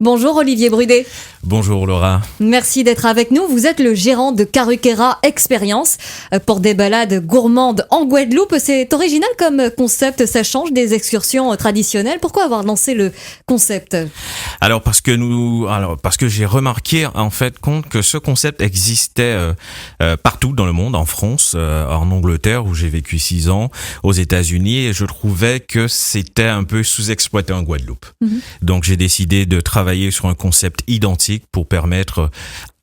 Bonjour Olivier Brudet. Bonjour Laura. Merci d'être avec nous. Vous êtes le gérant de Karuquera Experience pour des balades gourmandes en Guadeloupe. C'est original comme concept, ça change des excursions traditionnelles. Pourquoi avoir lancé le concept ? Alors parce que j'ai remarqué en fait compte que ce concept existait partout dans le monde, en France, en Angleterre où j'ai vécu 6 ans, aux États-Unis, et je trouvais que c'était un peu sous-exploité en Guadeloupe. Donc j'ai décidé de travailler sur un concept identique pour permettre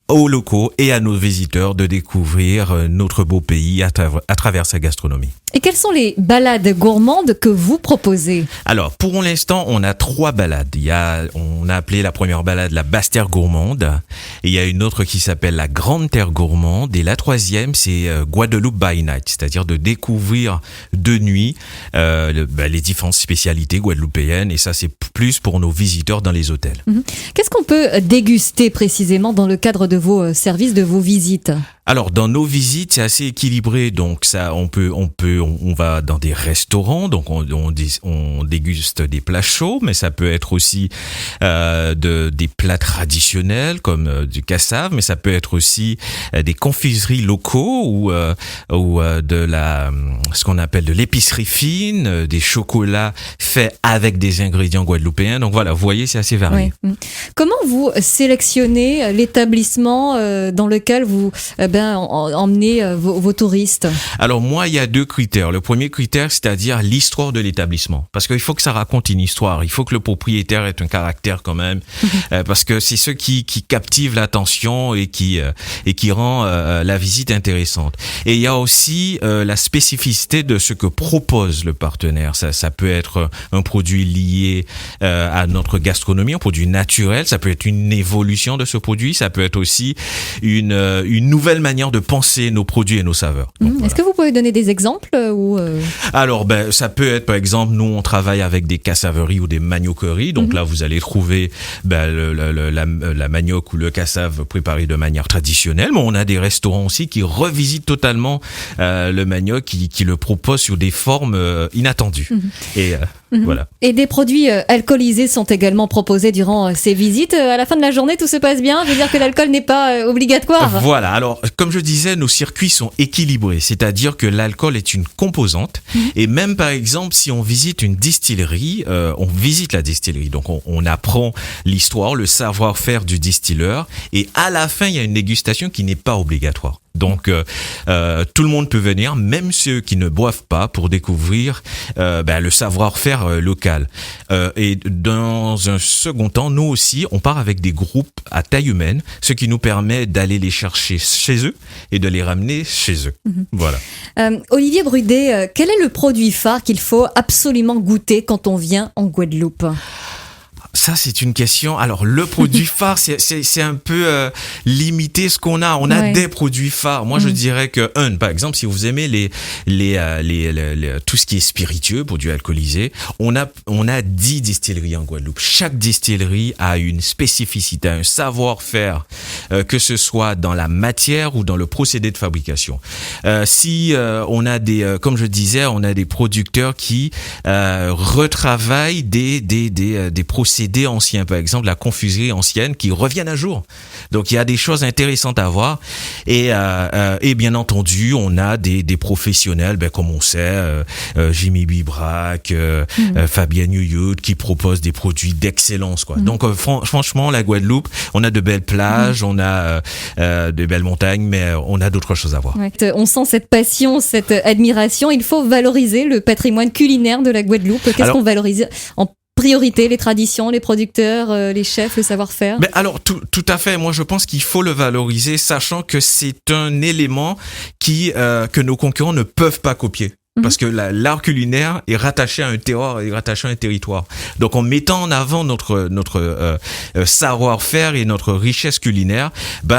aux locaux et à nos visiteurs de découvrir notre beau pays à travers sa gastronomie. Et quelles sont les balades gourmandes que vous proposez ? Alors, pour l'instant, on a 3 balades. On a appelé la première balade la Basse Terre Gourmande. Et il y a une autre qui s'appelle la Grande Terre Gourmande. Et la 3e, c'est Guadeloupe by Night, c'est-à-dire de découvrir de nuit les différentes spécialités guadeloupéennes. Et ça, c'est plus pour nos visiteurs dans les hôtels. Qu'est-ce qu'on peut déguster précisément dans le cadre de vos services, de vos visites ? Alors, dans nos visites, c'est assez équilibré. Donc, ça, on va dans des restaurants. Donc, on déguste des plats chauds, mais ça peut être aussi des plats traditionnels comme du cassave, mais ça peut être aussi des confiseries locaux ou ce qu'on appelle de l'épicerie fine, des chocolats faits avec des ingrédients guadeloupéens. Donc voilà, vous voyez, c'est assez varié. Oui. Comment vous sélectionnez l'établissement dans lequel vous emmenez vos touristes ? Alors moi, il y a 2 critères. Le premier critère, c'est-à-dire l'histoire de l'établissement. Parce qu'il faut que ça raconte une histoire. Il faut que le propriétaire ait un caractère quand même. Parce que c'est ce qui captive l'attention et qui rend la visite intéressante. Et il y a aussi la spécificité de ce que propose le partenaire. Ça peut être un produit lié à notre gastronomie, un produit naturel. Ça peut être une évolution de ce produit. Ça peut être aussi une nouvelle manière de penser nos produits et nos saveurs. Donc, Est-ce que vous pouvez donner des exemples ou Alors, ça peut être, par exemple, nous, on travaille avec des cassaveries ou des manioqueries. Donc là, vous allez trouver la manioc ou le cassave préparé de manière traditionnelle. Mais on a des restaurants aussi qui revisitent totalement le manioc, qui le proposent sous des formes inattendues. Et voilà. Et des produits alcoolisés sont également proposés durant ces visites. À la fin de la journée, tout se passe bien. Je veux dire que l'alcool n'est pas obligatoire. Voilà. Alors, comme je disais, nos circuits sont équilibrés. C'est-à-dire que l'alcool est une composante. Et même, par exemple, si on visite une distillerie, on visite la distillerie. Donc, on apprend l'histoire, le savoir-faire du distilleur. Et à la fin, il y a une dégustation qui n'est pas obligatoire. Donc, tout le monde peut venir, même ceux qui ne boivent pas, pour découvrir le savoir-faire local. Et dans un second temps, nous aussi, on part avec des groupes à taille humaine, ce qui nous permet d'aller les chercher chez eux et de les ramener chez eux. Voilà. Olivier Brudet, quel est le produit phare qu'il faut absolument goûter quand on vient en Guadeloupe ? Ça, c'est une question. Alors, le produit phare, c'est un peu limité ce qu'on a. On a des produits phares. Moi, je dirais que par exemple, si vous aimez tout ce qui est spiritueux, produits alcoolisés, on a 10 distilleries en Guadeloupe. Chaque distillerie a une spécificité, un savoir-faire, que ce soit dans la matière ou dans le procédé de fabrication. On a comme je disais, on a des producteurs qui retravaillent des procédés anciens, par exemple la confiserie ancienne, qui reviennent à jour. Donc il y a des choses intéressantes à voir, et bien entendu on a des professionnels, comme on sait, Jimmy Bibrac, Fabien Youyut, qui proposent des produits d'excellence, quoi. Donc franchement, la Guadeloupe, on a de belles plages, on a de belles montagnes, mais on a d'autres choses à voir. On sent cette passion, cette admiration. Il faut valoriser le patrimoine culinaire de la Guadeloupe. Qu'est-ce qu'on valorise en priorité? Les traditions, les producteurs, les chefs, le savoir-faire? Alors, tout à fait. Moi, je pense qu'il faut le valoriser, sachant que c'est un élément que nos concurrents ne peuvent pas copier. Parce que l'art culinaire est rattaché à un terroir, est rattaché à un territoire. Donc, en mettant en avant notre savoir-faire et notre richesse culinaire,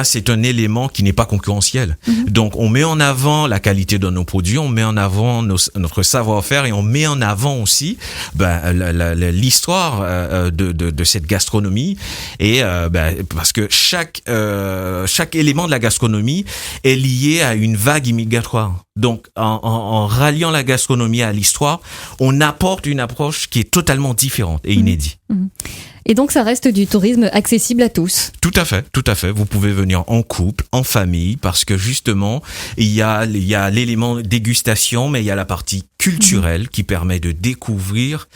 c'est un élément qui n'est pas concurrentiel. Donc, on met en avant la qualité de nos produits, on met en avant notre savoir-faire, et on met en avant aussi l'histoire de cette gastronomie. Et parce que chaque élément de la gastronomie est lié à une vague immigratoire. Donc, en ralliant la gastronomie à l'histoire, on apporte une approche qui est totalement différente et inédite. Et donc ça reste du tourisme accessible à tous. Tout à fait, tout à fait. Vous pouvez venir en couple, en famille, parce que justement, il y a l'élément dégustation, mais il y a la partie culturelle qui permet de découvrir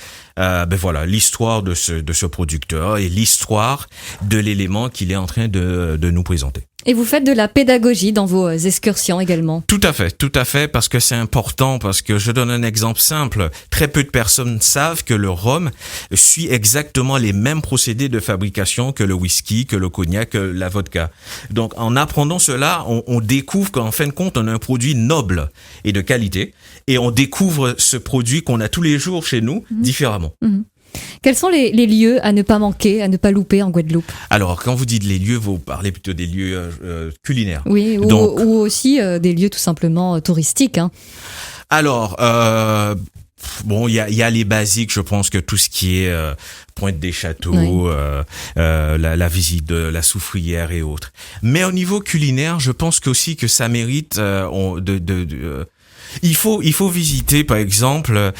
l'histoire de ce producteur et l'histoire de l'élément qu'il est en train de nous présenter. Et vous faites de la pédagogie dans vos excursions également. Tout à fait, parce que c'est important, parce que je donne un exemple simple. Très peu de personnes savent que le rhum suit exactement les mêmes procédés de fabrication que le whisky, que le cognac, que la vodka. Donc, en apprenant cela, on découvre qu'en fin de compte, on a un produit noble et de qualité, et on découvre ce produit qu'on a tous les jours chez nous différemment. Quels sont les lieux à ne pas manquer, à ne pas louper en Guadeloupe? Alors, quand vous dites les lieux, vous parlez plutôt des lieux culinaires. Oui, ou aussi des lieux tout simplement touristiques. Hein. Alors, il y a les basiques, je pense que tout ce qui est Pointe des Châteaux, la visite de la soufrière et autres. Mais au niveau culinaire, je pense qu'aussi que ça mérite il faut visiter, par exemple,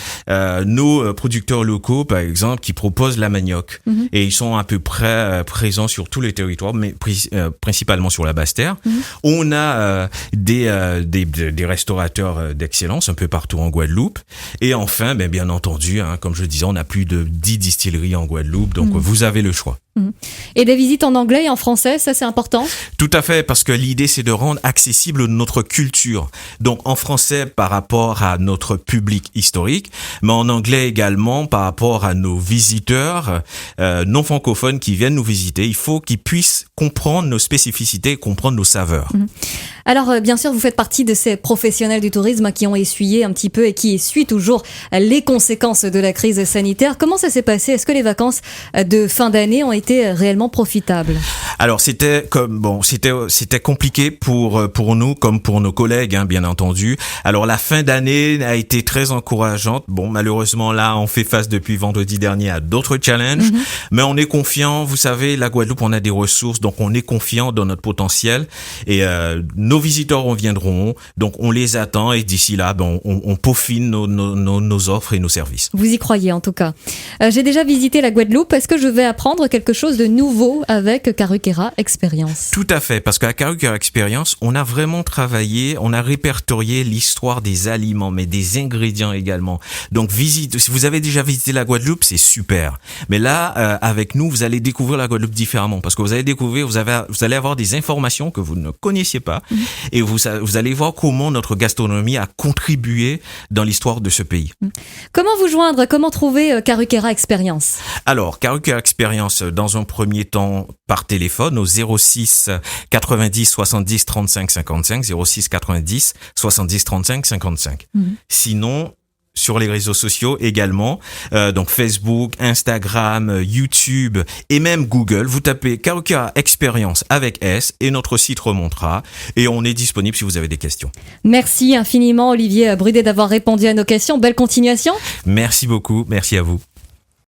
nos producteurs locaux, par exemple, qui proposent la manioc. Et ils sont à peu près présents sur tous les territoires, mais principalement sur la Basse-Terre. On a des restaurateurs d'excellence un peu partout en Guadeloupe. Et enfin, bien entendu, comme je le disais, on a plus de 10 distilleries en Guadeloupe, donc vous avez le choix. Et des visites en anglais et en français, ça c'est important? Tout à fait, parce que l'idée c'est de rendre accessible notre culture. Donc en français par rapport à notre public historique, mais en anglais également par rapport à nos visiteurs non francophones qui viennent nous visiter. Il faut qu'ils puissent comprendre nos spécificités et comprendre nos saveurs. Alors bien sûr, vous faites partie de ces professionnels du tourisme qui ont essuyé un petit peu et qui essuient toujours les conséquences de la crise sanitaire. Comment ça s'est passé? Est-ce que les vacances de fin d'année ont été réellement profitables? Alors c'était compliqué pour nous comme pour nos collègues, bien entendu. Alors la fin d'année a été très encourageante. Malheureusement là, on fait face depuis vendredi dernier à d'autres challenges, mais on est confiant. Vous savez, la Guadeloupe, on a des ressources, donc on est confiant dans notre potentiel et nos visiteurs reviendront, donc on les attend et d'ici là, on peaufine nos offres et nos services. Vous y croyez en tout cas. J'ai déjà visité la Guadeloupe. Est-ce que je vais apprendre quelque chose de nouveau avec Carhuquera Experience? Tout à fait, parce qu'à Carhuquera Experience, on a vraiment travaillé, on a répertorié l'histoire des aliments, mais des ingrédients également. Donc si vous avez déjà visité la Guadeloupe, c'est super. Mais là, avec nous, vous allez découvrir la Guadeloupe différemment, parce que vous allez découvrir, vous allez avoir des informations que vous ne connaissiez pas, et vous allez voir comment notre gastronomie a contribué dans l'histoire de ce pays. Comment vous joindre? Comment trouver Carhuquera Experience? Alors, Carhuquera Experience, dans un premier temps, par téléphone au 06 90 70 35 55, 06 90 70 35 55. Sinon, sur les réseaux sociaux également, donc Facebook, Instagram, YouTube et même Google. Vous tapez Carhuquera Experience avec S et notre site remontera et on est disponible si vous avez des questions. Merci infiniment Olivier Brudet d'avoir répondu à nos questions. Belle continuation. Merci beaucoup, merci à vous.